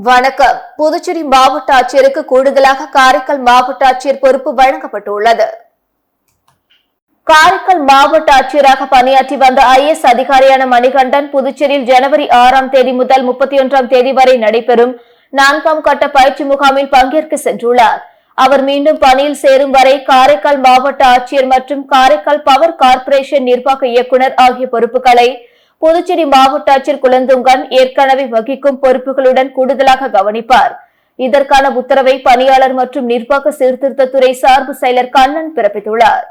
வணக்கம். புதுச்சேரி மாவட்ட ஆட்சியருக்கு கூடுதலாக காரைக்கால் மாவட்ட ஆட்சியர் பொறுப்பு வழங்கப்பட்டுள்ளது. காரைக்கால் மாவட்ட ஆட்சியராக பணியாற்றி வந்த IAS அதிகாரியான மணிகண்டன் புதுச்சேரியில் ஜனவரி 6ஆம் தேதி முதல் 31ஆம் தேதி வரை நடைபெறும் 4ஆம் கட்ட பயிற்சி முகாமில் பங்கேற்க சென்றுள்ளார். அவர் மீண்டும் பணியில் சேரும் வரை காரைக்கால் மாவட்ட ஆட்சியர் மற்றும் காரைக்கால் பவர் கார்ப்பரேஷன் நிர்வாக இயக்குநர் ஆகிய பொறுப்புகளை புதுச்சேரி மாவட்ட ஆட்சியர் குலந்துங்கன் ஏற்கனவே வகிக்கும் பொறுப்புகளுடன் கூடுதலாக கவனிப்பார். இதற்கான உத்தரவை பணியாளர் மற்றும் நிர்வாக சீர்திருத்தத்துறை சார்பு செயலர் கண்ணன் பிறப்பித்துள்ளார்.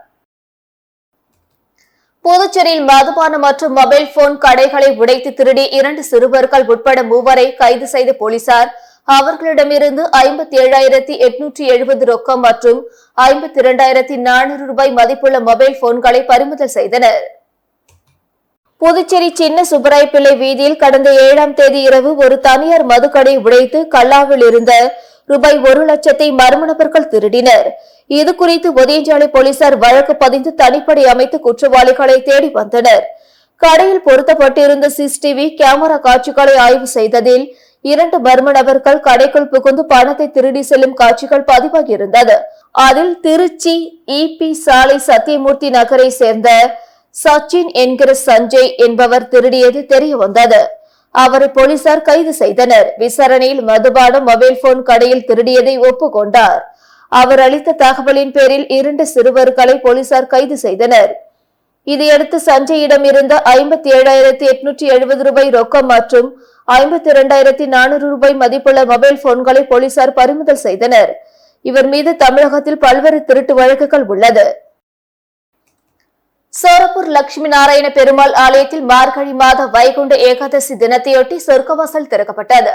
புதுச்சேரியில் மதுபானம் மற்றும் மொபைல் போன் கடைகளை உடைத்து திருடி 2 சிறுவர்கள் உட்பட 3 கைது செய்த போலீசார் அவர்களிடமிருந்து 57,870 ரொக்கம் மற்றும் 52,400 ரூபாய் மதிப்புள்ள மொபைல் போன்களை பறிமுதல் செய்தனர். புதுச்சேரி சின்ன சுப்பராயப்பிள்ளை வீதியில் கடந்த 7ஆம் தேதி இரவு ஒரு தனியார் மதுக்கடை உடைத்து கல்லாவில் இருந்த ரூபாய் 1 லட்சத்தை மர்ம நபர்கள் திருடினர். இதுகுறித்து ஒதியஞ்சாலை போலீசார் வழக்கு பதிந்து தனிப்படை அமைத்து குற்றவாளிகளை தேடி வந்தனர். கடையில் பொருத்தப்பட்டிருந்த CCTV கேமரா காட்சிகளை ஆய்வு செய்ததில் 2 மர்ம நபர்கள் கடைக்குள் புகுந்து பணத்தை திருடி செல்லும் காட்சிகள் பதிவாகியிருந்தது. அதில் திருச்சி EP சாலை சத்தியமூர்த்தி நகரை சேர்ந்த சச்சின் என்கிற சஞ்சய் என்பவர் திருடியது தெரிய வந்தது. அவரை போலீசார் கைது செய்தனர். விசாரணையில் மதுபானம் மொபைல் போன் கடையில் திருடியதை ஒப்புக்கொண்டார். அவர் அளித்த தகவலின் பேரில் 2 சிறுவர்களை போலீசார் கைது செய்தனர். இதையடுத்து சஞ்சயிடம் இருந்த 57,870 ரூபாய் ரொக்கம் மற்றும் 52,400 ரூபாய் மதிப்புள்ள மொபைல் போன்களை போலீசார் பறிமுதல் செய்தனர். இவர் மீது தமிழகத்தில் பல்வேறு திருட்டு வழக்குகள் உள்ளது. சோரப்பூர் லட்சுமி நாராயண பெருமாள் ஆலயத்தில் மார்கழி மாத வைகுண்ட ஏகாதசி தினத்தையொட்டி சொர்க்கவாசல் திறக்கப்பட்டது.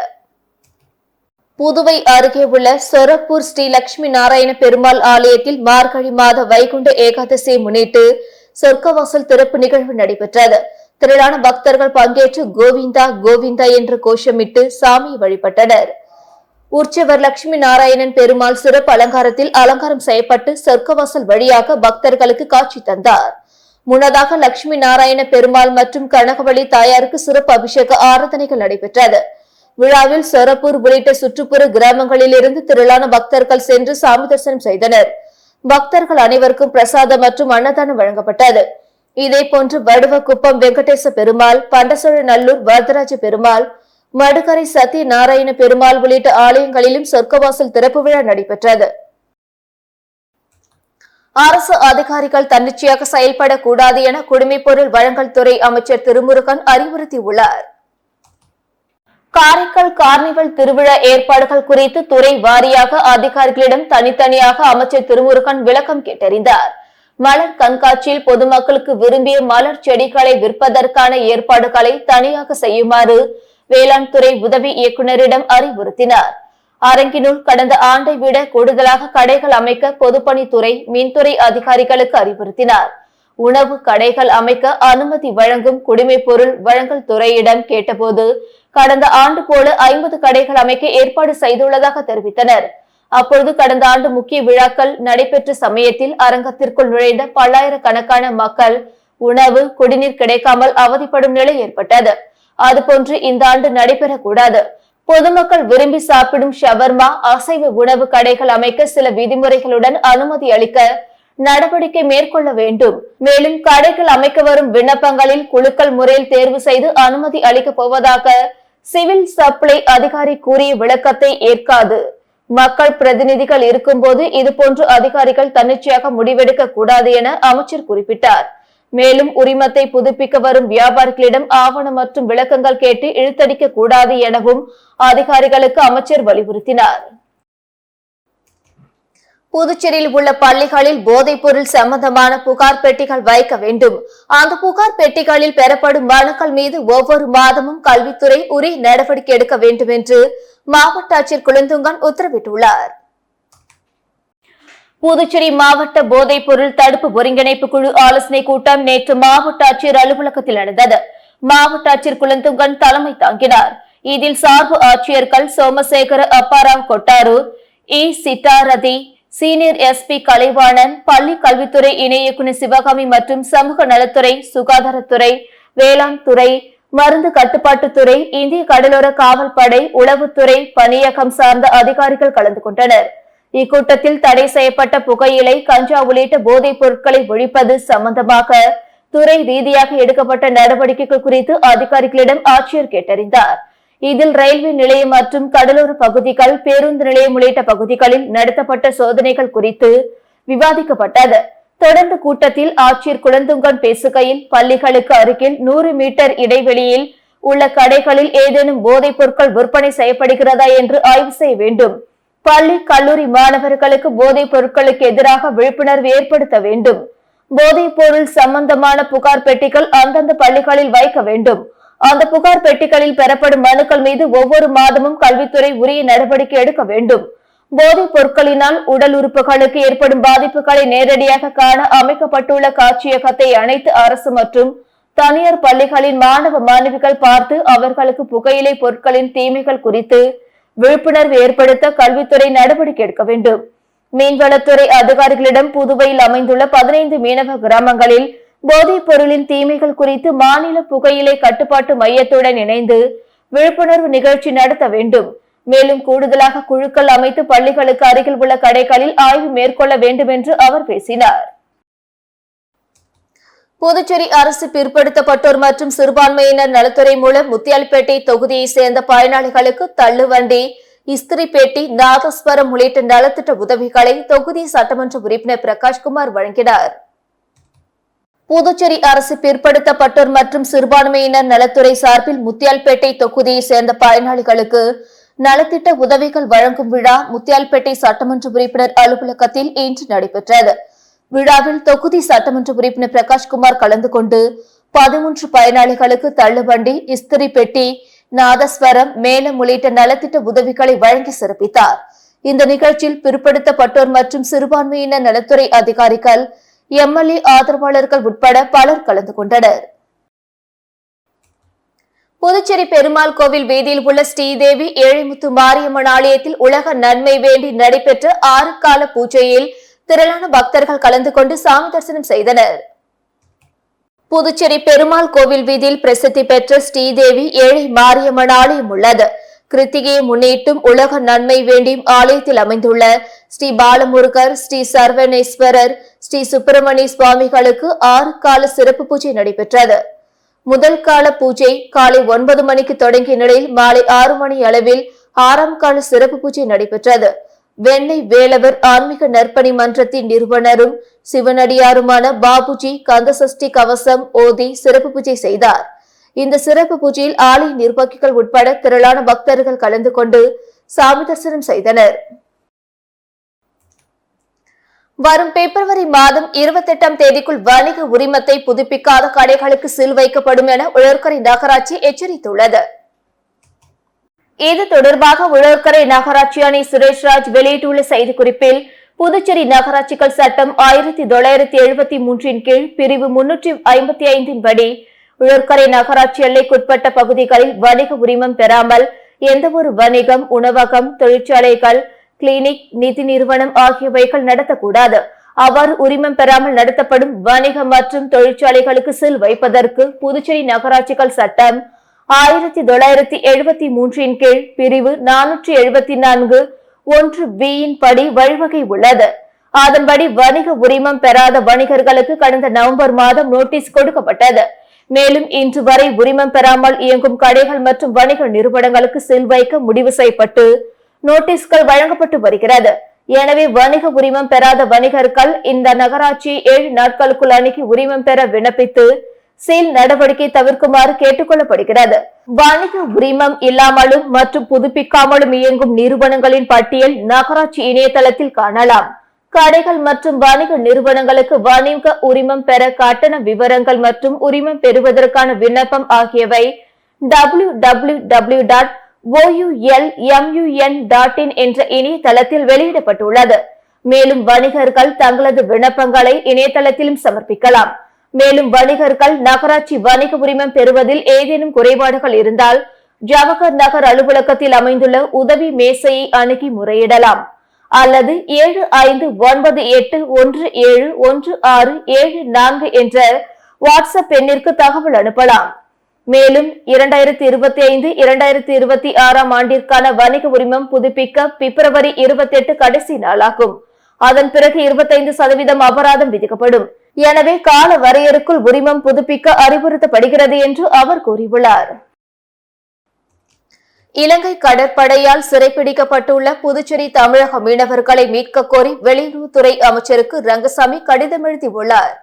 புதுவை அருகே உள்ள சோரப்பூர் ஸ்ரீ லட்சுமி நாராயண பெருமாள் ஆலயத்தில் மார்கழி மாத வைகுண்ட ஏகாதசியை முன்னிட்டு சொர்க்கவாசல் திறப்பு நிகழ்வு நடைபெற்றது. திரளான பக்தர்கள் பங்கேற்று கோவிந்தா கோவிந்தா என்று கோஷமிட்டு சாமியை வழிபட்டனர். உற்சவர் லட்சுமி நாராயணன் பெருமாள் சிறப்பு அலங்காரத்தில் அலங்காரம் செய்யப்பட்டு சொர்க்கவாசல் வழியாக பக்தர்களுக்கு காட்சி தந்தார். முன்னதாக லட்சுமி நாராயண பெருமாள் மற்றும் கனகவள்ளி தாயாருக்கு சிறப்பு அபிஷேக ஆராதனைகள் நடைபெற்றது. விழாவில் சொரப்பூர் உள்ளிட்ட சுற்றுப்புற கிராமங்களில் இருந்து திரளான பக்தர்கள் சென்று சாமி தரிசனம் செய்தனர். பக்தர்கள் அனைவருக்கும் பிரசாதம் மற்றும் அன்னதானம் வழங்கப்பட்டது. இதேபோன்று வடுவக்குப்பம் வெங்கடேச பெருமாள், பண்டசோழ நல்லூர் வரதராஜ பெருமாள், மடுகரை சத்திய நாராயண பெருமாள் உள்ளிட்ட ஆலயங்களிலும் சொர்க்கவாசல் திறப்பு விழா நடைபெற்றது. அரசு அதிகாரிகள் தன்னிச்சையாக செயல்படக்கூடாது என குடிமைப்பொருள் வழங்கல் துறை அமைச்சர் திருமுருகன் அறிவுறுத்தியுள்ளார். காரைக்கால் கார்னிவல் திருவிழா ஏற்பாடுகள் குறித்து துறை வாரியாக அதிகாரிகளிடம் தனித்தனியாக அமைச்சர் திருமுருகன் விளக்கம் கேட்டறிந்தார். மலர் கண்காட்சியில் பொதுமக்களுக்கு விரும்பிய மலர் செடிகளை விற்பதற்கான ஏற்பாடுகளை தனியாக செய்யுமாறு வேளாண் துறை உதவி இயக்குநரிடம் அறிவுறுத்தினார். அரங்கினுள் கடந்த ஆண்டை விட கூடுதலாக கடைகள் அமைக்க பொதுப்பணித்துறை, மின்துறை அதிகாரிகளுக்கு அறிவுறுத்தினார். உணவு கடைகள் அமைக்க அனுமதி வழங்கும் குடிமைப்பொருள் வழங்கல் துறையிடம் கேட்டபோது கடந்த ஆண்டு போல 50 கடைகள் அமைக்க ஏற்பாடு செய்துள்ளதாக தெரிவித்தனர். அப்பொழுது கடந்த ஆண்டு முக்கிய விழாக்கள் நடைபெற்ற சமயத்தில் அரங்கத்திற்குள் நுழைந்த பல்லாயிரக்கணக்கான மக்கள் உணவு, குடிநீர் கிடைக்காமல் அவதிப்படும் நிலை ஏற்பட்டது. அதுபோன்று இந்த ஆண்டு நடைபெறக்கூடாது. பொதுமக்கள் விரும்பி சாப்பிடும் ஷவர்மா, அசைவ உணவு கடைகள் அமைக்க சில விதிமுறைகளுடன் அனுமதி அளிக்க நடவடிக்கை மேற்கொள்ள வேண்டும். மேலும் கடைகள் அமைக்க வரும் விண்ணப்பங்களில் குழுக்கள் முறையில் தேர்வு செய்து அனுமதி அளிக்கப் போவதாக சிவில் சப்ளை அதிகாரி கூறிய விளக்கத்தை ஏற்காது. மக்கள் பிரதிநிதிகள் இருக்கும்போது இதுபோன்று அதிகாரிகள் தன்னிச்சையாக முடிவெடுக்க கூடாது என அமைச்சர் குறிப்பிட்டார். மேலும் உரிமத்தை புதுப்பிக்க வரும் வியாபாரிகளிடம் ஆவணம் மற்றும் விளக்கங்கள் கேட்டு இழுத்தடிக்க கூடாது எனவும் அதிகாரிகளுக்கு அமைச்சர் வலியுறுத்தினார். புதுச்சேரியில் உள்ள பள்ளிகளில் போதைப் பொருள் சம்பந்தமான புகார் பெட்டிகள் வைக்க வேண்டும். அந்த புகார் பெட்டிகளில் பெறப்படும் மனுக்கள் மீது ஒவ்வொரு மாதமும் கல்வித்துறை உரிய நடவடிக்கை எடுக்க வேண்டும் என்று மாவட்ட ஆட்சியர் குலந்துங்கன் உத்தரவிட்டுள்ளார். புதுச்சேரி மாவட்ட போதைப் பொருள் தடுப்பு ஒருங்கிணைப்பு குழு ஆலோசனை கூட்டம் நேற்று மாவட்ட ஆட்சியர் அலுவலகத்தில் நடந்தது. மாவட்ட ஆட்சியர் குலந்துங்கன் தலைமை தாங்கினார். இதில் சார்பு ஆட்சியர்கள் சோமசேகர அப்பாராவ் கொட்டாரு, சித்தாரதி, சீனியர் SP கலைவாணன், பள்ளி கல்வித்துறை இணை இயக்குநர் சிவகாமி மற்றும் சமூக நலத்துறை, சுகாதாரத்துறை, வேளாண் துறை, மருந்து கட்டுப்பாட்டுத்துறை, இந்திய கடலோர காவல் படை, உளவுத்துறை, பணியகம் சார்ந்த அதிகாரிகள் கலந்து கொண்டனர். இக்கூட்டத்தில் தடை செய்யப்பட்ட புகையிலை, கஞ்சா உள்ளிட்ட போதைப் பொருட்களை ஒழிப்பது சம்பந்தமாக துறை ரீதியாக எடுக்கப்பட்ட நடவடிக்கைகள் குறித்து அதிகாரிகளிடம் ஆட்சியர் கேட்டறிந்தார். இதில் ரயில்வே நிலையம் மற்றும் கடலோர பகுதிகள், பேருந்து நிலையம் உள்ளிட்ட பகுதிகளில் நடத்தப்பட்ட சோதனைகள் குறித்து விவாதிக்கப்பட்டது. தொடர்ந்து கூட்டத்தில் ஆட்சியர் குளந்துங்கன் பேசுகையில், பள்ளிகளுக்கு அருகில் 100 மீட்டர் இடைவெளியில் உள்ள கடைகளில் ஏதேனும் போதைப் பொருட்கள் விற்பனை செய்யப்படுகிறதா என்று ஆய்வு செய்ய வேண்டும். பள்ளி, கல்லூரி மாணவர்களுக்கு போதைப் பொருட்களுக்கு எதிராக விழிப்புணர்வு ஏற்படுத்த வேண்டும். போதைப் பொருள் சம்பந்தமான புகார் பெட்டிகள் அந்தந்த பள்ளிகளில் வைக்க வேண்டும். அந்த புகார் பெட்டிகளில் பெறப்படும் மனுக்கள் மீது ஒவ்வொரு மாதமும் கல்வித்துறை உரிய நடவடிக்கை எடுக்க வேண்டும். போதைப் பொருட்களினால் உடல் உறுப்புகளுக்கு ஏற்படும் பாதிப்புகளை நேரடியாக காண அமைக்கப்பட்டுள்ள காட்சியகத்தை அனைத்து அரசு மற்றும் தனியார் பள்ளிகளின் மாணவ மாணவிகள் பார்த்து அவர்களுக்கு புகையிலை பொருட்களின் தீமைகள் குறித்து விழிப்புணர்வு ஏற்படுத்த கல்வித்துறை நடவடிக்கை எடுக்க வேண்டும். மீன்வளத்துறை அதிகாரிகளிடம் புதுவையில் அமைந்துள்ள 15 மீனவ கிராமங்களில் போதைப் பொருளின் தீமைகள் குறித்து மாநில புகையிலை கட்டுப்பாட்டு மையத்துடன் இணைந்து விழிப்புணர்வு நிகழ்ச்சி நடத்த வேண்டும். மேலும் கூடுதலாக குழுக்கள் அமைத்து பள்ளிகளுக்கு அருகில் உள்ள கடைகளில் ஆய்வு மேற்கொள்ள வேண்டும் என்று அவர் பேசினார். புதுச்சேரி அரசு பிற்படுத்தப்பட்டோர் மற்றும் சிறுபான்மையினர் நலத்துறை மூலம் முத்தியால்பேட்டை தொகுதியை சேர்ந்த பயனாளிகளுக்கு தள்ளுவண்டி, இஸ்திரி பெட்டி, நாதஸ்வரம் உள்ளிட்ட நலத்திட்ட உதவிகளை தொகுதி சட்டமன்ற உறுப்பினர் பிரகாஷ்குமார் வழங்கினார். புதுச்சேரி அரசு பிற்படுத்தப்பட்டோர் மற்றும் சிறுபான்மையினர் நலத்துறை சார்பில் முத்தியால்பேட்டை தொகுதியை சேர்ந்த பயனாளிகளுக்கு நலத்திட்ட உதவிகள் வழங்கும் விழா முத்தியால்பேட்டை சட்டமன்ற உறுப்பினர் அலுவலகத்தில் இன்று நடைபெற்றது. விழாவில் தொகுதி சட்டமன்ற உறுப்பினர் பிரகாஷ்குமார் கலந்து கொண்டு 13 பயனாளிகளுக்கு தள்ளுவண்டி, இஸ்திரி பெட்டி, நாதஸ்வரம், மேளம் உள்ளிட்ட நலத்திட்ட உதவிகளை வழங்கி சிறப்பித்தார். இந்த நிகழ்ச்சியில் பிற்படுத்தப்பட்டோர் மற்றும் சிறுபான்மையினர் நலத்துறை அதிகாரிகள், எம்எல்ஏ ஆதரவாளர்கள் உட்பட பலர் கலந்து கொண்டனர். புதுச்சேரி பெருமாள் கோவில் வீதியில் உள்ள ஸ்ரீதேவி ஏழைமுத்து மாரியம்மன் ஆலயத்தில் உலக நன்மை வேண்டி நடைபெற்ற 6 கால பூஜையில் திரளான பக்தர்கள் கலந்து கொண்டு சாமி தரிசனம் செய்தனர். புதுச்சேரி பெருமாள் கோவில் வீதியில் பிரசித்தி பெற்ற ஸ்ரீதேவி ஏழை மாரியம்மன் ஆலயம் உள்ளது. கிருத்திகையை முன்னிட்டும் உலக நன்மை வேண்டியும் ஆலயத்தில் அமைந்துள்ள ஸ்ரீ பாலமுருகர், ஸ்ரீ சர்வனேஸ்வரர், ஸ்ரீ சுப்பிரமணிய சுவாமிகளுக்கு 6 கால சிறப்பு பூஜை நடைபெற்றது. முதல் கால பூஜை காலை 9 மணிக்கு தொடங்கிய நிலையில் மாலை 6 மணி அளவில் 6ஆம் கால சிறப்பு பூஜை நடைபெற்றது. வெண்ணை வேலவர் ஆன்மீக நற்பணி மன்றத்தின் நிறுவனரும் சிவனடியாருமான பாபுஜி கந்தசஷ்டி கவசம் ஓதி சிறப்பு பூஜை செய்தார். இந்த சிறப்பு பூஜையில் ஆலய நிர்வாகிகள் உட்பட திரளான பக்தர்கள் கலந்து கொண்டு சாமி தரிசனம் செய்தனர். வரும் பிப்ரவரி மாதம் 28ஆம் தேதிக்குள் வணிக உரிமத்தை புதுப்பிக்காத கடைகளுக்கு சீல் வைக்கப்படும் என உழவர்கரை நகராட்சி எச்சரித்துள்ளது. இது தொடர்பாக உழவர்கரை நகராட்சி அணி சுரேஷ்ராஜ் வெளியிட்டுள்ள செய்திக்குறிப்பில், புதுச்சேரி நகராட்சிகள் சட்டம் 1973 கீழ் பிரிவு 355 படி உழவர்கரை நகராட்சி எல்லைக்குட்பட்ட பகுதிகளில் வணிக உரிமம் பெறாமல் எந்தவொரு வணிகம், உணவகம், தொழிற்சாலைகள், கிளினிக், நிதி நிறுவனம் ஆகியவைகள் நடத்தக்கூடாது. அவ்வாறு உரிமம் பெறாமல் நடத்தப்படும் வணிகம் மற்றும் தொழிற்சாலைகளுக்கு சீல் வைப்பதற்கு புதுச்சேரி நகராட்சிகள் சட்டம் 1973 கீழ் பிரிவு 474 1B படி வழிவகை உள்ளது. அதன்படி வணிக உரிமம் பெறாத வணிகர்களுக்கு கடந்த நவம்பர் மாதம் நோட்டீஸ் கொடுக்கப்பட்டது. மேலும் இன்று வரை உரிமம் பெறாமல் இயங்கும் கடைகள் மற்றும் வணிக நிறுவனங்களுக்கு சீல் வைக்க முடிவு செய்யப்பட்டு நோட்டீஸ்கள் வழங்கப்பட்டு வருகிறது. எனவே வணிக உரிமம் பெறாத வணிகர்கள் இந்த நகராட்சி 7 நாட்களுக்குள் அணுகி உரிமம் பெற விண்ணப்பித்து சீல் நடவடிக்கை தவிர்க்குமாறு கேட்டுக் கொள்ளப்படுகிறது. வணிக உரிமம் இல்லாமலும் மற்றும் புதுப்பிக்காமலும் இயங்கும் நிறுவனங்களின் பட்டியல் நகராட்சி இணையதளத்தில் காணலாம். கடைகள் மற்றும் வணிக நிறுவனங்களுக்கு வணிக உரிமம் பெற கட்டண விவரங்கள் மற்றும் உரிமம் பெறுவதற்கான விண்ணப்பம் ஆகியவை www.oulmun.in என்ற இணையதளத்தில் வெளியிடப்பட்டுள்ளது. மேலும் வணிகர்கள் தங்களது விண்ணப்பங்களை இணையதளத்திலும் சமர்ப்பிக்கலாம். மேலும் வணிகர்கள் நகராட்சி வணிக உரிமம் பெறுவதில் ஏதேனும் குறைபாடுகள் இருந்தால் ஜவஹர் நகர் அலுவலகத்தில் அமைந்துள்ள உதவி மேசையை அணுகி முறையிடலாம். அல்லது 7598171674 என்ற வாட்ஸ்அப் எண்ணிற்கு தகவல் அனுப்பலாம். மேலும் 2025-2026 ஆண்டிற்கான வணிக உரிமம் புதுப்பிக்க பிப்ரவரி 28 கடைசி நாளாகும். அதன் பிறகு 25% அபராதம் விதிக்கப்படும். எனவே கால வரையறுக்குள் உரிமம் புதுப்பிக்க அறிவுறுத்தப்படுகிறது என்று அவர் கூறியுள்ளார். இலங்கை கடற்படையால் சிறைப்பிடிக்கப்பட்டுள்ள புதுச்சேரி தமிழக மீனவர்களை மீட்க கோரி வெளியுறவுத்துறை அமைச்சருக்கு ரங்கசாமி கடிதம் எழுதியுள்ளார்.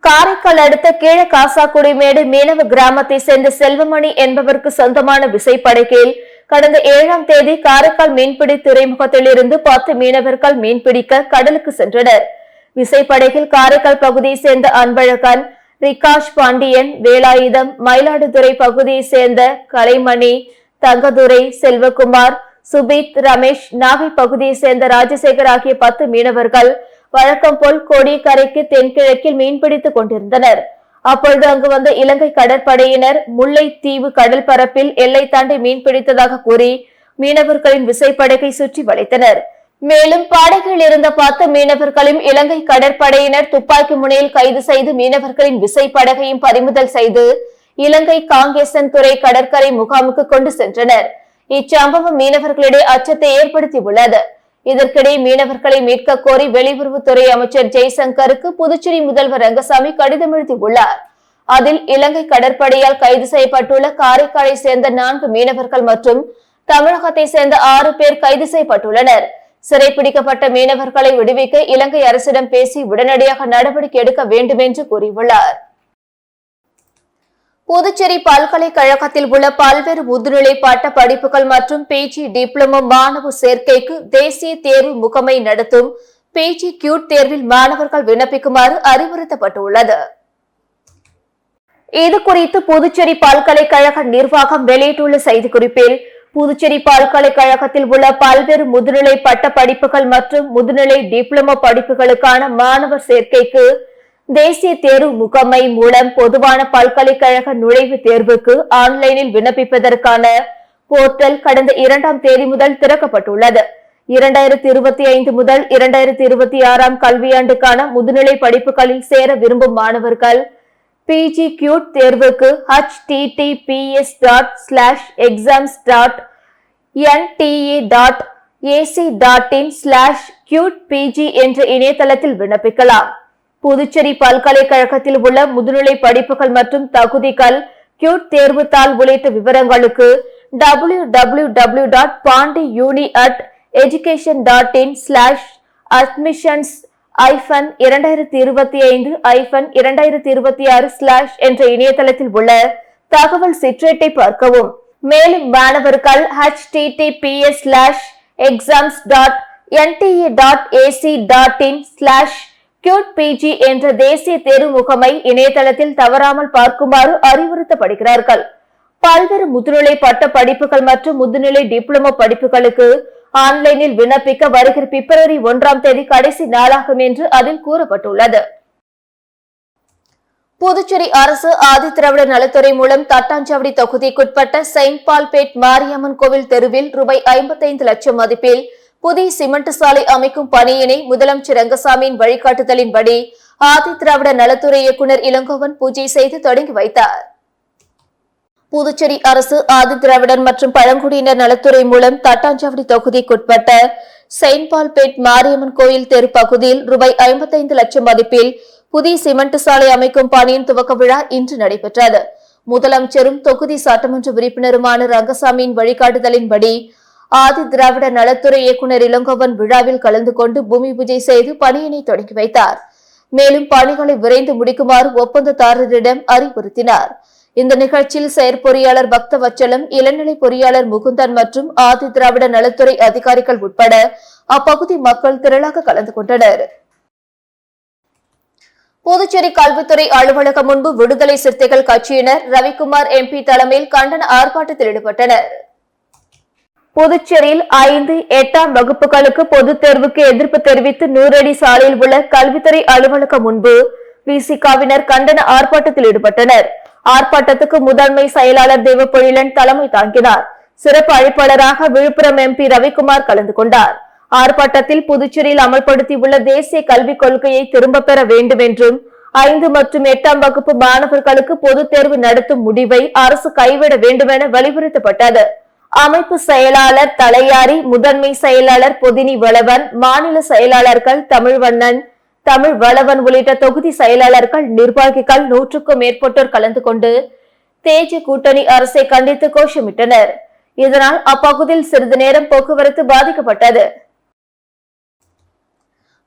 காரைக்கால் அடுத்த கீழகாசாக்குடிமேடு மீனவ கிராமத்தை சேர்ந்த செல்வமணி என்பவருக்கு சொந்தமான விசைப்படகில் கடந்த 7ஆம் தேதி காரைக்கால் மீன்பிடி துறைமுகத்தில் இருந்து 10 மீனவர்கள் மீன்பிடிக்க கடலுக்கு சென்றனர். விசைப்படகில் காரைக்கால் பகுதியை சேர்ந்த அன்பழகன், ரிகாஷ் பாண்டியன், வேலாயுதம், மயிலாடுதுறை பகுதியை சேர்ந்த கலைமணி, தங்கதுரை, செல்வகுமார், சுபித், ரமேஷ், நாகை பகுதியை சேர்ந்த ராஜசேகர் ஆகிய 10 மீனவர்கள் வழக்கம் போல் கோடிக்கரைக்கு தென்கிழக்கில் மீன்பிடித்துக் கொண்டிருந்தனர். அப்பொழுது அங்கு வந்த இலங்கை கடற்படையினர் முல்லைத்தீவு கடல் பரப்பில் எல்லை தாண்டி மீன்பிடித்ததாக கூறி மீனவர்களின் விசைப்படகை சுற்றி வளைத்தனர். மேலும் படகில் இருந்த 10 மீனவர்களையும் இலங்கை கடற்படையினர் துப்பாக்கி முனையில் கைது செய்து மீனவர்களின் விசைப்படகையும் பறிமுதல் செய்து இலங்கை காங்கேசன் துறை கடற்கரை முகாமுக்கு கொண்டு சென்றனர். இச்சம்பவம் மீனவர்களிடையே அச்சத்தை ஏற்படுத்தியுள்ளது. இதற்கிடையே மீனவர்களை மீட்க கோரி வெளியுறவுத்துறை அமைச்சர் ஜெய்சங்கருக்கு புதுச்சேரி முதல்வர் ரங்கசாமி கடிதம் எழுதியுள்ளார். அதில் இலங்கை கடற்படையால் கைது செய்யப்பட்டுள்ள காரைக்காலை சேர்ந்த 4 மீனவர்கள் மற்றும் தமிழகத்தை சேர்ந்த 6 பேர் கைது செய்யப்பட்டுள்ளனர். சிறைப்பிடிக்கப்பட்ட மீனவர்களை விடுவிக்க இலங்கை அரசிடம் பேசி உடனடியாக நடவடிக்கை எடுக்க வேண்டும் என்று கூறியுள்ளார். புதுச்சேரி பல்கலைக்கழகத்தில் உள்ள பல்வேறு முதுநிலை பட்ட படிப்புகள் மற்றும் பிஜி டிப்ளமோ மாணவர் சேர்க்கைக்கு தேசிய தேர்வு முகமை நடத்தும் பிஜி கியூட் தேர்வில் மாணவர்கள் விண்ணப்பிக்குமாறு அறிவுறுத்தப்பட்டுள்ளது. இதுகுறித்து புதுச்சேரி பல்கலைக்கழக நிர்வாகம் வெளியிட்டுள்ள செய்திக்குறிப்பில், புதுச்சேரி பல்கலைக்கழகத்தில் உள்ள பல்வேறு முதுநிலை பட்ட படிப்புகள் மற்றும் முதுநிலை டிப்ளமோ படிப்புகளுக்கான மாணவர் சேர்க்கைக்கு தேசிய தேர்வு முகமை மூலம் பொதுவான பல்கலைக்கழக நுழைவுத் தேர்வுக்கு ஆன்லைனில் விண்ணப்பிப்பதற்கான போர்ட்டல் கடந்த 2ஆம் தேதி முதல் திறக்கப்பட்டுள்ளது. 2025 முதல் 2026 கல்வியாண்டுக்கான முதுநிலை படிப்புகளில் சேர விரும்பும் மாணவர்கள் பிஜி கியூட் தேர்வுக்கு https://exams.nta.ac.in/cutepg என்ற இணையதளத்தில் விண்ணப்பிக்கலாம். புதுச்சேரி பல்கலைக்கழகத்தில் உள்ள முதுநிலை படிப்புகள் மற்றும் தகுதிகள், கியூட் தேர்வு தாள் உள்ளிட்ட விவரங்களுக்கு www.pandyuni@education.in/admissions-2025-2026/ என்ற இணையதளத்தில் உள்ள தகவல் சிற்றேட்டை பார்க்கவும். மேலும் மாணவர்கள் https://exams.nta.ac.in/cutepg என்ற தேசிய தேர்வு முகமை இணையதளத்தில் தவறாமல் பார்க்குமாறு அறிவுறுத்தப்படுகிறார்கள். பல்வேறு முதுநிலை பட்ட படிப்புகள் மற்றும் முதுநிலை டிப்ளமோ படிப்புகளுக்கு ஆன்லைனில் விண்ணப்பிக்க வருகிற பிப்ரவரி 1ஆம் தேதி கடைசி நாளாகும் என்று அதில் கூறப்பட்டுள்ளது. புதுச்சேரி அரசு ஆதிதிராவிட நலத்துறை மூலம் தட்டாஞ்சாவடி தொகுதிக்குட்பட்ட செயின்ட் பால்பேட் மாரியம்மன் கோவில் தெருவில் ரூபாய் 55 லட்சம் மதிப்பில் புதிய சிமெண்ட் சாலை அமைக்கும் பணியினை முதலமைச்சர் ரங்கசாமியின் வழிகாட்டுதலின்படி ஆதிதிராவிட நலத்துறை இயக்குநர் இளங்கோவன் பூஜை செய்து தொடங்கி வைத்தார். புதுச்சேரி அரசு ஆதிதிராவிடர் மற்றும் பழங்குடியினர் நலத்துறை மூலம் தட்டாஞ்சாவடி தொகுதிக்குட்பட்ட செயின்ட் பால்பேட் மாரியம்மன் கோயில் தெரு பகுதியில் ரூபாய் 55 லட்சம் மதிப்பில் புதிய சிமெண்ட் சாலை அமைக்கும் பணியின் துவக்க விழா இன்று நடைபெற்றது. முதலமைச்சரும் தொகுதி சட்டமன்ற உறுப்பினருமான ரங்கசாமியின் வழிகாட்டுதலின்படி ஆதிதிராவிட நலத்துறை இயக்குநர் இளங்கோவன் விழாவில் கலந்து கொண்டு பூமி பூஜை செய்து பணியினை தொடங்கி வைத்தார். மேலும் பணிகளை விரைந்து முடிக்குமாறு ஒப்பந்ததாரரிடம் அறிவுறுத்தினார். இந்த நிகழ்ச்சியில் செயற்பொறியாளர் பக்தவச்சலம், இளநிலை பொறியாளர் முகுந்தன் மற்றும் ஆதிதிராவிட நலத்துறை அதிகாரிகள் உட்பட அப்பகுதி மக்கள் திரளாக கலந்து கொண்டனர். புதுச்சேரி கல்வித்துறை அலுவலகம் முன்பு விடுதலை சிறுத்தைகள் கட்சியினர் ரவிக்குமார் எம்பி தலைமையில் கண்டன ஆர்ப்பாட்டத்தில் ஈடுபட்டனர். புதுச்சேரியில் 5, 8ஆம் வகுப்புகளுக்கு பொதுத் தேர்வுக்கு எதிர்ப்பு தெரிவித்து 100 அடி சாலையில் உள்ள கல்வித்துறை அலுவலகம் முன்பு விசிகாவினர் கண்டன ஆர்ப்பாட்டத்தில் ஈடுபட்டனர். ஆர்ப்பாட்டத்துக்கு முதன்மை செயலாளர் தேவப்பொழிலன் தலைமை தாங்கினார். சிறப்பு அழைப்பாளராக விழுப்புரம் எம்பி ரவிக்குமார் கலந்து கொண்டார். ஆர்ப்பாட்டத்தில் புதுச்சேரியில் அமல்படுத்தியுள்ள தேசிய கல்விக் கொள்கையை திரும்ப பெற வேண்டும் என்றும் 5 மற்றும் 8ஆம் வகுப்பு மாணவர்களுக்கு பொதுத் தேர்வு நடத்தும் முடிவை அரசு கைவிட வேண்டுமென வலியுறுத்தப்பட்டது. அமைப்பு செயலாளர் தலையாரி, முதன்மை செயலாளர் பொதினி வளவன், மாநில செயலாளர்கள் தமிழ்வண்ணன், தமிழ் வளவன் உள்ளிட்ட தொகுதி செயலாளர்கள், நிர்வாகிகள் 100க்கும் மேற்பட்டோர் கலந்து கொண்டு தேஜ கூட்டணி அரசை கண்டித்து கோஷமிட்டனர். இதனால் அப்பகுதியில் சிறிது நேரம் போக்குவரத்து பாதிக்கப்பட்டது.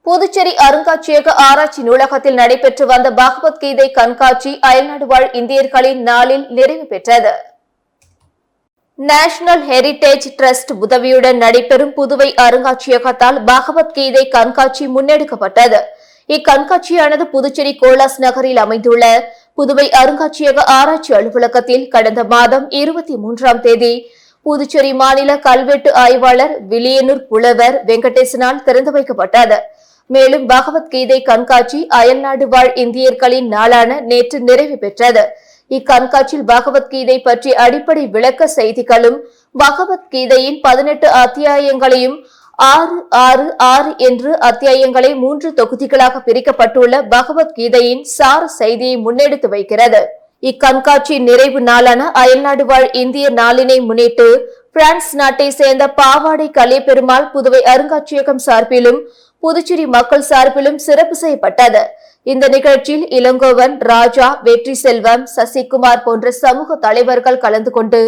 புதுச்சேரி அருங்காட்சியக ஆராய்ச்சி நூலகத்தில் நடைபெற்று வந்த பகவத்கீதை கண்காட்சி அயல்நாடு வாழ் இந்தியர்களின் நாளில் நிறைவு பெற்றது. நேஷனல் ஹெரிடேஜ் டிரஸ்ட் உதவியுடன் நடைபெறும் புதுவை அருங்காட்சியகத்தால் பகவத்கீதை கண்காட்சி முன்னெடுக்கப்பட்டது. இக்கண்காட்சியானது புதுச்சேரி கோலாஸ் நகரில் அமைந்துள்ள புதுவை அருங்காட்சியக ஆராய்ச்சி அலுவலகத்தில் கடந்த மாதம் 23ஆம் தேதி புதுச்சேரி மாநில கல்வெட்டு ஆய்வாளர் வில்லியனூர் புலவர் வெங்கடேசனால் திறந்து வைக்கப்பட்டது. மேலும் பகவத்கீதை கண்காட்சி அயல்நாடு வாழ் இந்தியர்களின் நாளான நேற்று நிறைவு பெற்றது. இக்கண்காட்சியில் பகவத்கீதை பற்றி அடிப்படை விளக்க செய்திகளும், பகவத்கீதையின் 18 அத்தியாயங்களையும் 6 என்று அத்தியாயங்களை 3 தொகுதிகளாக பிரிக்கப்பட்டுள்ள பகவத்கீதையின் சார செய்தியை முன்னெடுத்து வைக்கிறது. இக்கண்காட்சி நிறைவு நாளான அயல்நாடு வாழ் இந்தியர் நாளினை முன்னிட்டு பிரான்ஸ் நாட்டை சேர்ந்த பாவாடை கலைப்பெருமாள் புதுவை அருங்காட்சியகம் சார்பிலும் புதுச்சேரி மக்கள் சார்பிலும் சிறப்பு செய்யப்பட்டது. இந்த நிகழ்ச்சியில் இளங்கோவன், ராஜா, வெற்றி செல்வம், சசிகுமார் போன்ற சமூக தலைவர்கள் கலந்து கொண்டு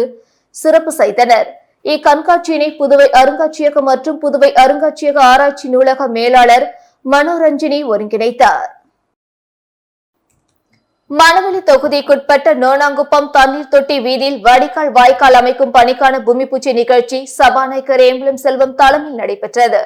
சிறப்பு செய்தனர். இக்கண்காட்சியினை புதுவை அருங்காட்சியகம் மற்றும் புதுவை அருங்காட்சியக ஆராய்ச்சி நூலக மேலாளர் மனோரஞ்சினி ஒருங்கிணைத்தார். மணவெளி தொகுதிக்குட்பட்ட நோனாங்குப்பம் தண்ணீர் தொட்டி வீதியில் வடிகால் வாய்க்கால் அமைக்கும் பணிக்கான பூமி பூஜை நிகழ்ச்சி சபாநாயகர் ஏம்பலம் செல்வம் தலைமையில் நடைபெற்றது.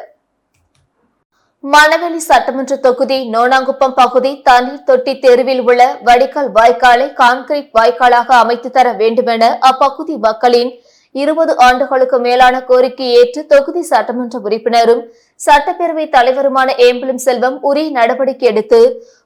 மணவெளி சட்டமன்ற தொகுதி நோனாங்குப்பம் பகுதி தண்ணீர் தொட்டி தெருவில் உள்ள வடிகால் வாய்க்காலை கான்கிரீட் வாய்க்காலாக அமைத்து தர வேண்டுமென அப்பகுதி மக்களின் 20 ஆண்டுகளுக்கு மேலான கோரிக்கை ஏற்று தொகுதி சட்டமன்ற உறுப்பினரும் சட்டப்பேரவை தலைவருமான ஏம்பலம் செல்வம் உரிய நடவடிக்கை எடுத்து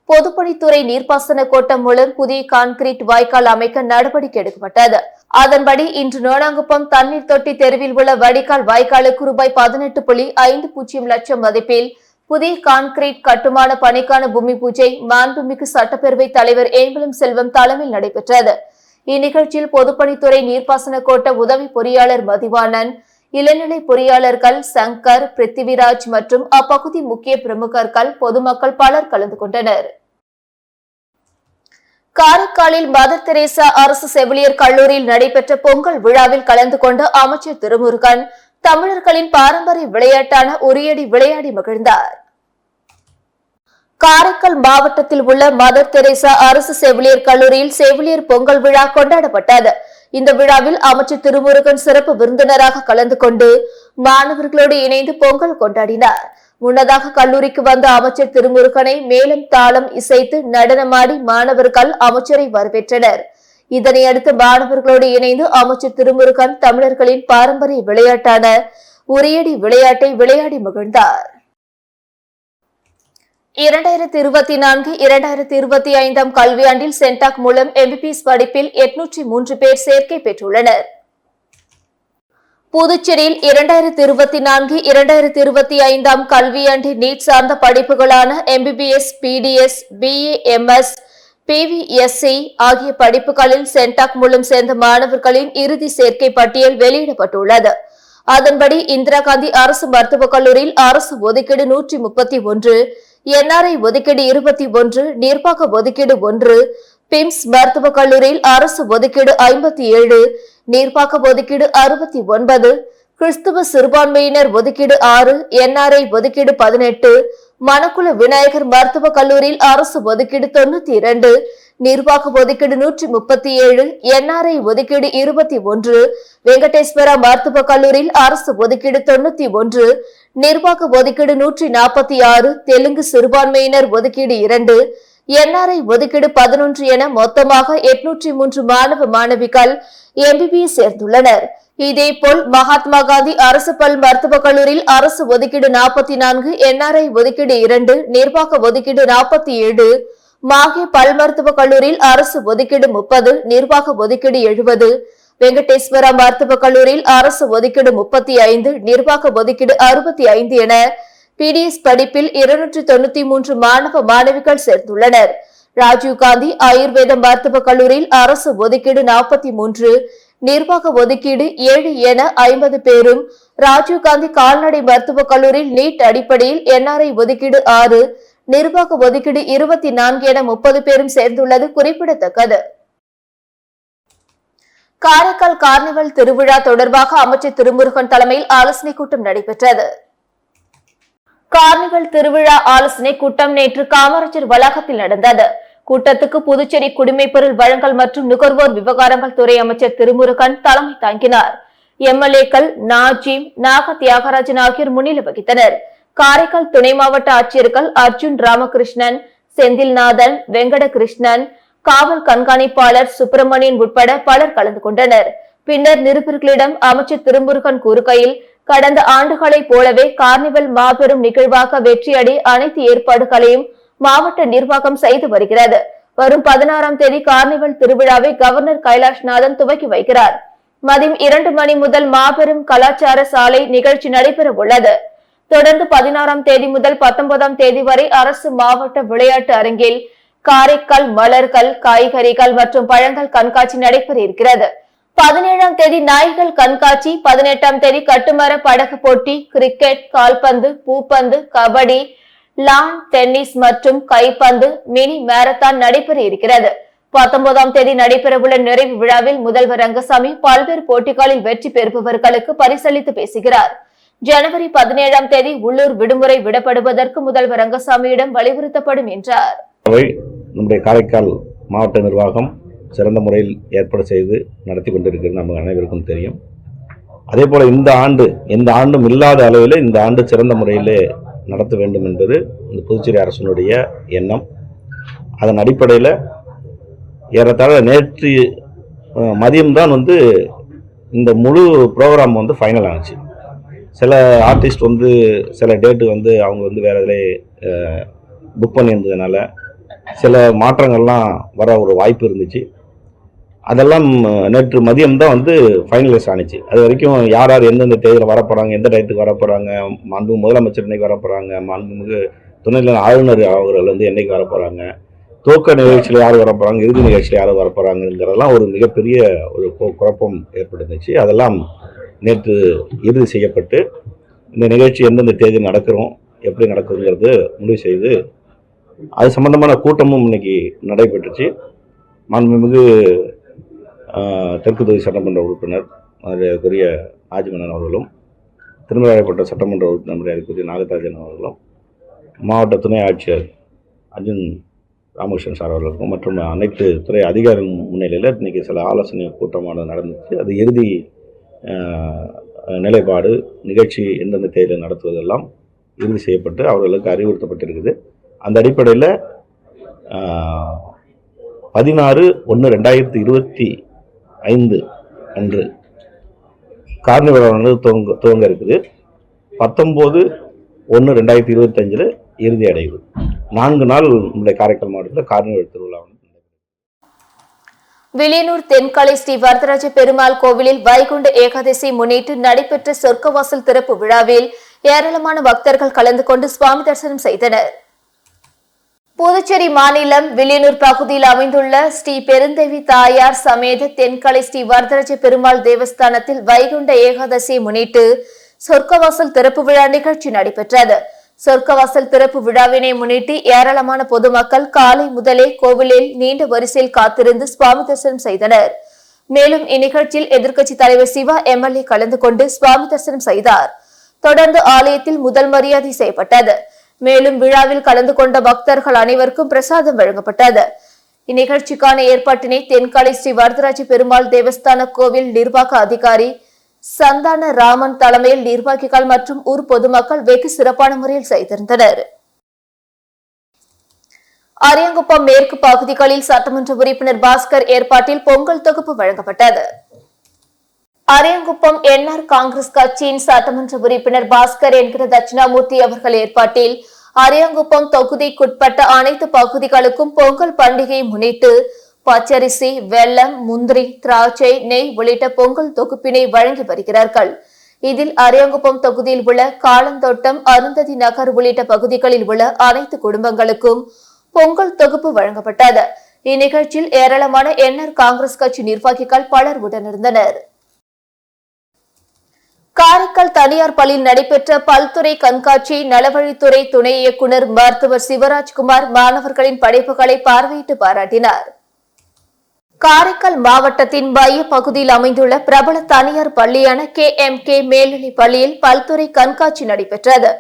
பொதுப்பணித்துறை நீர்ப்பாசன கோட்டம் மூலம் புதிய கான்கிரீட் வாய்க்கால் அமைக்க நடவடிக்கை எடுக்கப்பட்டது. அதன்படி இன்று நோனாங்குப்பம் தண்ணீர் தொட்டி தெருவில் உள்ள வடிகால் வாய்க்காலுக்கு ரூபாய் 18.50 லட்சம் மதிப்பில் புதிய கான்கிரீட் கட்டுமான பணிக்கான பூமி பூஜை மாண்புமிகு சட்டப்பேரவை தலைவர் ஏம்பலம் செல்வம் தலைமையில் நடைபெற்றது. இந்நிகழ்ச்சியில் பொதுப்பணித்துறை நீர்ப்பாசன கோட்ட உதவி பொறியாளர் மதிவாணன், இளநிலை பொறியாளர்கள் சங்கர், பிருத்திவிராஜ் மற்றும் அப்பகுதி முக்கிய பிரமுகர்கள், பொதுமக்கள் பலர் கலந்து கொண்டனர். காரைக்காலில் மதர் தெரேசா அரசு செவிலியர் கல்லூரியில் நடைபெற்ற பொங்கல் விழாவில் கலந்து கொண்ட அமைச்சர் திருமுருகன் தமிழர்களின் பாரம்பரிய விளையாட்டான உரியடி விளையாடி மகிழ்ந்தார். காரைக்கால் மாவட்டத்தில் உள்ள மதர் தெரேசா அரசு செவிலியர் கல்லூரியில் செவிலியர் பொங்கல் விழா கொண்டாடப்பட்டது. இந்த விழாவில் அமைச்சர் திருமுருகன் சிறப்பு விருந்தினராக கலந்து கொண்டு மாணவர்களோடு இணைந்து பொங்கல் கொண்டாடினார். முன்னதாக கல்லூரிக்கு வந்த அமைச்சர் திருமுருகனை மேலும் தாளம் இசைத்து நடனமாடி மாணவர்கள் அமைச்சரை வரவேற்றனர். இதனையடுத்து மாணவர்களோடு இணைந்து அமைச்சர் திருமுருகன் தமிழர்களின் பாரம்பரிய விளையாட்டான உரியடி விளையாட்டை விளையாடி மகிழ்ந்தார். 2024-2025 கல்வியாண்டில் சென்டாக் மூலம் MBBS படிப்பில் 803 பேர் சேர்க்கை பெற்றுள்ளனர். புதுச்சேரியில் 2024-2025 கல்வியாண்டில் நீட் சார்ந்த படிப்புகளான MBBS, PDS, BA, MS, PVSC ஆகிய படிப்புகளில் சென்டாக் மூலம் சேர்ந்த மாணவர்களின் இறுதி சேர்க்கை பட்டியல் வெளியிடப்பட்டுள்ளது. அதன்படி இந்திரா காந்தி அரசு மருத்துவக் கல்லூரியில் அரசு ஒதுக்கீடு 131, NRI ஒதுக்கீடு 21, நீர்ப்பாக்க ஒதுக்கீடு 1, பிம்ஸ் மருத்துவக் கல்லூரியில் அரசு ஒதுக்கீடு 57, நீர்ப்பாக்க ஒதுக்கீடு 69, கிறிஸ்துவ சிறுபான்மையினர் ஒதுக்கீடு 6, NRI ஒதுக்கீடு 18, மணக்குள விநாயகர் மருத்துவக் கல்லூரியில் அரசு ஒதுக்கீடு 92, நிர்வாக ஒதுக்கீடு 137, NRI ஒதுக்கீடு 21, வெங்கடேஸ்வரா மருத்துவக் கல்லூரியில் அரசு ஒதுக்கீடு 91, நிர்வாக ஒதுக்கீடு 146, தெலுங்கு சிறுபான்மையினர் ஒதுக்கீடு 2, NRI ஒதுக்கீடு 11 என மொத்தமாக 803 மாணவ மாணவிகள் MBBS சேர்ந்துள்ளனர். இதேபோல் மகாத்மா காந்தி அரசு பல் மருத்துவக் கல்லூரியில் அரசு ஒதுக்கீடு 44, NRI ஒதுக்கீடு 2, நிர்வாக ஒதுக்கீடு 47, மாகே பல் மருத்துவக் கல்லூரியில் அரசு ஒதுக்கீடு 30, நிர்வாக ஒதுக்கீடு 70, வெங்கடேஸ்வரா மருத்துவக் கல்லூரியில் அரசு ஒதுக்கீடு 35, நிர்வாக ஒதுக்கீடு 65 என PDS படிப்பில் 293 மாணவ மாணவிகள் சேர்ந்துள்ளனர். ராஜீவ்காந்தி ஆயுர்வேத மருத்துவக் கல்லூரியில் அரசு ஒதுக்கீடு 43, நிர்வாக ஒதுக்கீடு 7 என 50 பேரும், ராஜீவ்காந்தி கால்நடை மருத்துவக் கல்லூரியில் நீட் அடிப்படையில் NRI ஒதுக்கீடு 6, நிர்வாக ஒதுக்கீடு 24 என 30 பேரும் சேர்ந்துள்ளது குறிப்பிடத்தக்கது. காரைக்கால் கார்னிவல் திருவிழா தொடர்பாக அமைச்சர் திருமுருகன் தலைமையில் ஆலோசனை கூட்டம் நடைபெற்றது. கார்னிவல் திருவிழா ஆலோசனை கூட்டம் நேற்று காமராஜர் வளாகத்தில் நடந்தது. கூட்டத்துக்கு புதுச்சேரி குடிமைப்பொருள் வழங்கல் மற்றும் நுகர்வோர் விவகாரங்கள் துறை அமைச்சர் திருமுருகன் தலைமை தாங்கினார். MLA-க்கள் நாஜீம், நாக தியாகராஜன் ஆகியோர் முன்னிலை வகித்தனர். காரைக்கால் துணை மாவட்ட ஆட்சியர்கள் அர்ஜுன் ராமகிருஷ்ணன், செந்தில்நாதன், வெங்கடகிருஷ்ணன், காவல் கண்காணிப்பாளர் சுப்பிரமணியன் உட்பட பலர் கலந்து கொண்டனர். பின்னர் நிருபர்களிடம் அமைச்சர் திருமுருகன் கூறுகையில், கடந்த ஆண்டுகளைப் போலவே கார்னிவல் மாபெரும் நிகழ்வாக வெற்றியடை அனைத்து ஏற்பாடுகளையும் மாவட்ட நிர்வாகம் செய்து வருகிறது. வரும் 16ஆம் தேதி கார்னிவல் திருவிழாவை கவர்னர் கைலாஷ்நாதன் துவக்கி வைக்கிறார். மதியம் 2 மணி முதல் மாபெரும் கலாச்சார சாலை நிகழ்ச்சி நடைபெற உள்ளது. தொடர்ந்து 16ஆம் தேதி முதல் 19ஆம் தேதி வரை அரசு மாவட்ட விளையாட்டு அரங்கில் காரைக்கால் மலர்கள், காய்கறிகள் மற்றும் பழங்கள் கண்காட்சி நடைபெற இருக்கிறது. 17ஆம் தேதி நாய்கள் கண்காட்சி, 18ஆம் தேதி கட்டுமர படகு போட்டி, கிரிக்கெட், கால்பந்து, பூப்பந்து, கபடி, லான் டென்னிஸ் மற்றும் கைப்பந்து, மினி மாரத்தான் நடைபெற இருக்கிறது. 19ஆம் தேதி நடைபெறவுள்ள நிறைவு விழாவில் முதல்வர் ரங்கசாமி பல்வேறு போட்டிகளில் வெற்றி பெறுபவர்களுக்கு பரிசளித்து பேசுகிறார். ஜனவரி 17ஆம் தேதி உள்ளூர் விடுமுறை விடப்படுவதற்கு முதல்வர் ரங்கசாமியிடம் வலியுறுத்தப்படும் என்றார். நம்முடைய காரைக்கால் மாவட்ட நிர்வாகம் சிறந்த முறையில் ஏற்பாடு செய்து நடத்தி கொண்டிருக்கிறது நம்ம அனைவருக்கும் தெரியும். அதே போல இந்த ஆண்டு எந்த ஆண்டும் இல்லாத அளவில் இந்த ஆண்டு சிறந்த முறையிலே நடத்த வேண்டும் என்பது இந்த புதுச்சேரி அரசினுடைய எண்ணம். அதன் அடிப்படையில் ஏறத்தாழ நேற்று மதியம்தான் இந்த முழு ப்ரோக்ராம் ஃபைனல் ஆச்சு. சில ஆர்டிஸ்ட் சில டேட்டு அவங்க வேறு இதில் புக் பண்ணியிருந்ததுனால சில மாற்றங்கள்லாம் வர ஒரு வாய்ப்பு இருந்துச்சு. அதெல்லாம் நேற்று மதியம்தான் ஃபைனலைஸ் ஆனிச்சு. அது வரைக்கும் யார் யார் எந்தெந்த தேதியில் வரப்போகிறாங்க, எந்த டயத்துக்கு வரப்போகிறாங்க, மாண்புமிகு முதலமைச்சர் என்னைக்கு வரப்போகிறாங்க, மாண்புமிகு துணைநிலை ஆளுநர் அவர்கள் என்னைக்கு வரப்போகிறாங்க, துவக்க நிகழ்ச்சியில் யார் வரப்போகிறாங்க, இறுதி நிகழ்ச்சியில் யார் வரப்போகிறாங்கிறதெல்லாம் ஒரு மிகப்பெரிய ஒரு குழப்பம் ஏற்பட்டுருந்துச்சு. அதெல்லாம் நேற்று இறுதி செய்யப்பட்டு இந்த நிகழ்ச்சி எந்தெந்த தேதி நடக்கிறோம், எப்படி நடக்குதுங்கிறது முடிவு செய்து அது சம்பந்தமான கூட்டமும் இன்னைக்கு நடைபெற்றுச்சு. மாண்புமிகு தெற்கு தொகுதி சட்டமன்ற உறுப்பினர் அதுக்குரிய ஆஜிமன்னன் அவர்களும், திருமலைப்பட்ட சட்டமன்ற உறுப்பினர் அதுக்குரிய நாகராஜன் அவர்களும், மாவட்ட துணை ஆட்சியர் அர்ஜுன் ராமகிருஷ்ணன் சார் அவர்களுக்கும் மற்றும் அனைத்து துறை அதிகாரிகள் முன்னிலையில் இன்றைக்கி சில ஆலோசனை கூட்டமானது நடந்துச்சு. அது இறுதி நிலைப்பாடு நிகழ்ச்சி எந்தெந்த தேதியில் நடத்துவதெல்லாம் இறுதி செய்யப்பட்டு அவர்களுக்கு அறிவுறுத்தப்பட்டிருக்குது. அந்த அடிப்படையில் 16/1/2025 அன்று கார்னிவல் துவங்க இருக்குது. 19/1/2025 இறுதி அடைவு. 4 நாள் நம்முடைய காரைக்கால் மாவட்டத்தில் கார்னிவல் திருவிழா. வில்லியனூர் தென்காலை ஸ்ரீ வரதராஜ பெருமாள் கோவிலில் வைகுண்ட ஏகாதசி முன்னிட்டு நடைபெற்ற சொர்க்கவாசல் திறப்பு விழாவில் ஏராளமான பக்தர்கள் கலந்து கொண்டு சுவாமி தரிசனம் செய்தனர். புதுச்சேரி மாநிலம் வில்லியனூர் பகுதியில் அமைந்துள்ள ஸ்ரீ பெருந்தேவி தாயார் சமேத தென்காலை ஸ்ரீ வரதராஜ பெருமாள் தேவஸ்தானத்தில் வைகுண்ட ஏகாதசியை முன்னிட்டு சொர்க்கவாசல் திறப்பு விழா நிகழ்ச்சி நடைபெற்றது. சொர்க்கவாசல் திறப்பு விழாவினை முன்னிட்டு ஏராளமான பொதுமக்கள் காலை முதலே கோவிலில் நீண்ட வரிசையில் காத்திருந்து சுவாமி தரிசனம் செய்தனர். மேலும் இந்நிகழ்ச்சியில் எதிர்க்கட்சி தலைவர் சிவா MLA கலந்து கொண்டு சுவாமி தரிசனம் செய்தார். தொடர்ந்து ஆலயத்தில் முதல் மரியாதை செய்யப்பட்டது. மேலும் விழாவில் கலந்து கொண்ட பக்தர்கள் அனைவருக்கும் பிரசாதம் வழங்கப்பட்டது. இந்நிகழ்ச்சிக்கான ஏற்பாட்டினை தென்காலை ஸ்ரீ வரதராஜ பெருமாள் தேவஸ்தான கோவில் நிர்வாக அதிகாரி சந்தான ராமன் தலைமையில் நிர்வாகிகள் மற்றும் ஊர் பொதுமக்கள் வெகு சிறப்பான முறையில் செய்திருந்தனர். அரியாங்குப்பம் மேற்கு பகுதிகளில் சட்டமன்ற உறுப்பினர் பாஸ்கர் ஏற்பாட்டில் பொங்கல் தொகுப்பு வழங்கப்பட்டது. அரியாங்குப்பம் NR காங்கிரஸ் கட்சியின் சட்டமன்ற உறுப்பினர் பாஸ்கர் என்கிற தட்சிணாமூர்த்தி அவர்கள் ஏற்பாட்டில் அரியாங்குப்பம் தொகுதிக்குட்பட்ட அனைத்து பகுதிகளுக்கும் பொங்கல் பண்டிகையை முன்னிட்டு பச்சரிசி, வெல்லம், முந்திரி, திராட்சை, நெய் உள்ளிட்ட பொங்கல் தொகுப்பினை வழங்கி வருகிறார்கள். இதில் அரியாங்குப்பம் தொகுதியில் உள்ள காலந்தோட்டம், அருந்ததி நகர் உள்ளிட்ட பகுதிகளில் உள்ள அனைத்து குடும்பங்களுக்கும் பொங்கல் தொகுப்பு வழங்கப்பட்டது. இந்நிகழ்ச்சியில் ஏராளமான என்ஆர் காங்கிரஸ் கட்சி நிர்வாகிகள் பலர் உடனிருந்தனர். காரைக்கால் தனியார் பள்ளியில் நடைபெற்ற பல்துறை கண்காட்சி நலவழித்துறை துணை இயக்குநர் மருத்துவர் சிவராஜ்குமார் மாணவர்களின் படைப்புகளை பார்வையிட்டு பாராட்டினார். காரைக்கால் மாவட்டத்தின் மைய பகுதியில் அமைந்துள்ள பிரபல தனியார் பள்ளியான KMK மேல்நிலைப் பள்ளியில் பல்துறை கண்காட்சி நடைபெற்றது.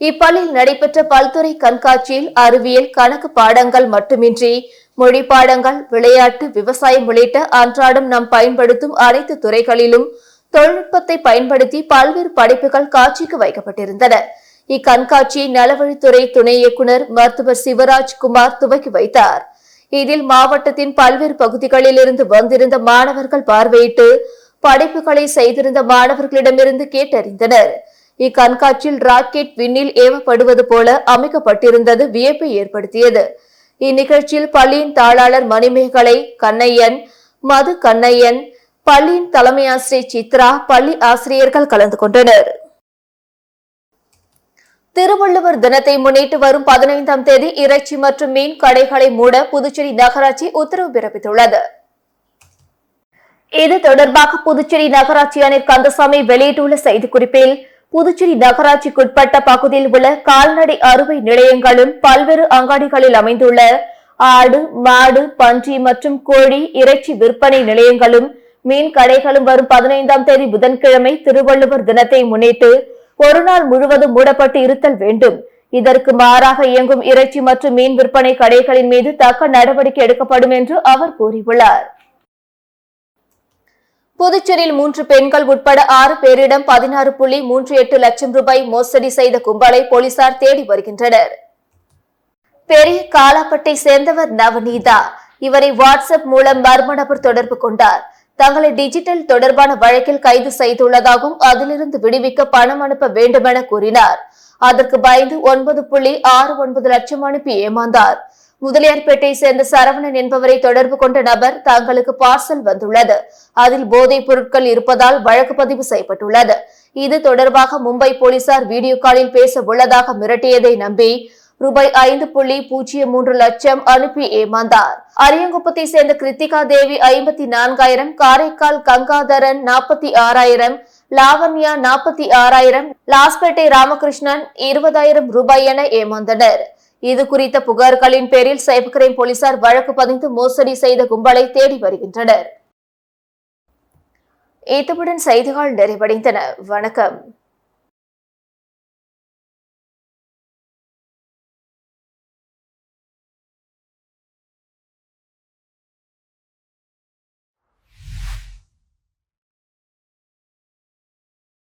இப்பள்ளியில் நடைபெற்ற பல்துறை கண்காட்சியில் அறிவியல், கணக்கு பாடங்கள் மட்டுமின்றி மொழி பாடங்கள், விளையாட்டு, விவசாயம் உள்ளிட்ட அன்றாடம் நாம் பயன்படுத்தும் அனைத்து துறைகளிலும் தொழில்நுட்பத்தை பயன்படுத்தி பல்வேறு படைப்புகள் காட்சிக்கு வைக்கப்பட்டிருந்தன. இக்கண்காட்சியை நலவழித்துறை துணை இயக்குநர் மருத்துவர் சிவராஜ்குமார் துவக்கி வைத்தார். இதில் மாவட்டத்தின் பல்வேறு பகுதிகளில் இருந்து வந்திருந்த மாணவர்கள் பார்வையிட்டு படைப்புகளை செய்திருந்த மாணவர்களிடமிருந்து கேட்டறிந்தனர். இக்கண்காட்சியில் ராக்கெட் விண்ணில் ஏவப்படுவது போல அமைக்கப்பட்டிருந்தது வியப்பை ஏற்படுத்தியது. இந்நிகழ்ச்சியில் பள்ளியின் தாளாளர் மணிமேகலை கண்ணையன், மது கண்ணையன், பள்ளியின் தலைமை ஆசிரியர் சித்ரா, பள்ளி ஆசிரியர்கள் கலந்து கொண்டனர். திருவள்ளுவர் தினத்தை முன்னிட்டு வரும் 15ஆம் தேதி இறைச்சி மற்றும் மீன் கடைகளை மூட புதுச்சேரி நகராட்சி உத்தரவு பிறப்பித்துள்ளது. இது தொடர்பாக புதுச்சேரி நகராட்சி ஆணையர் கந்தசாமி வெளியிட்டுள்ள செய்திக்குறிப்பில், புதுச்சேரி நகராட்சிக்குட்பட்ட பகுதியில் உள்ள கால்நடை அறுவை நிலையங்களும் பல்வேறு அங்காடிகளில் அமைந்துள்ள ஆடு, மாடு, பன்றி மற்றும் கோழி இறைச்சி விற்பனை நிலையங்களும் மீன் கடைகளும் வரும் 15ஆம் தேதி புதன்கிழமை திருவள்ளுவர் தினத்தை முன்னிட்டு ஒரு நாள் முழுவதும் மூடப்பட்டு இருத்தல் வேண்டும். இதற்கு மாறாக இயங்கும் இறைச்சி மற்றும் மீன் விற்பனை கடைகளின் மீது தக்க நடவடிக்கை எடுக்கப்படும் என்று அவர் கூறியுள்ளார். புதுச்சேரியில் 3 பெண்கள் உட்பட 6 பேரிடம் 16.38 லட்சம் ரூபாய் மோசடி செய்த கும்பலை போலீசார் தேடி வருகின்றனர். பெரிய காலாப்பட்டை சேர்ந்தவர் நவநீதா. இவரை வாட்ஸ்அப் மூலம் மர்ம நபர் தொடர்பு கொண்டார். தங்களை டிஜிட்டல் தொடர்பான வழக்கில் கைது செய்துள்ளதாகவும் அதிலிருந்து விடுவிக்க பணம் அனுப்ப வேண்டுமென கூறினார். அதற்கு பயந்து 9.69 லட்சம் அனுப்பி ஏமாந்தார். முதலியார்பேட்டை சேர்ந்த சரவணன் என்பவரை தொடர்பு கொண்ட நபர் தங்களுக்கு பார்சல் வந்துள்ளது, அதில் போதைப் பொருட்கள் இருப்பதால் வழக்கு பதிவு செய்யப்பட்டுள்ளது. இது தொடர்பாக மும்பை போலீசார் வீடியோ காலில் பேச உள்ளதாக மிரட்டியதை நம்பி ரூபாய் 5.03 லட்சம் அனுப்பி ஏமாந்தார். அரியங்குப்பத்தை சேர்ந்த கிருத்திகா தேவி 54,000, காரைக்கால் கங்காதரன் 46,000, லாவண்யா 46,000, லாஸ்பேட்டை ராமகிருஷ்ணன் 20,000 ரூபாய் என ஏமாந்தனர். இது குறித்த புகார்களின் பேரில் சைபர் கிரைம் போலீசார் வழக்கு பதிந்து மோசடி செய்த கும்பலை தேடி வருகின்றனர். இத்துடன் செய்திகள் நிறைவடைந்தன. வணக்கம்.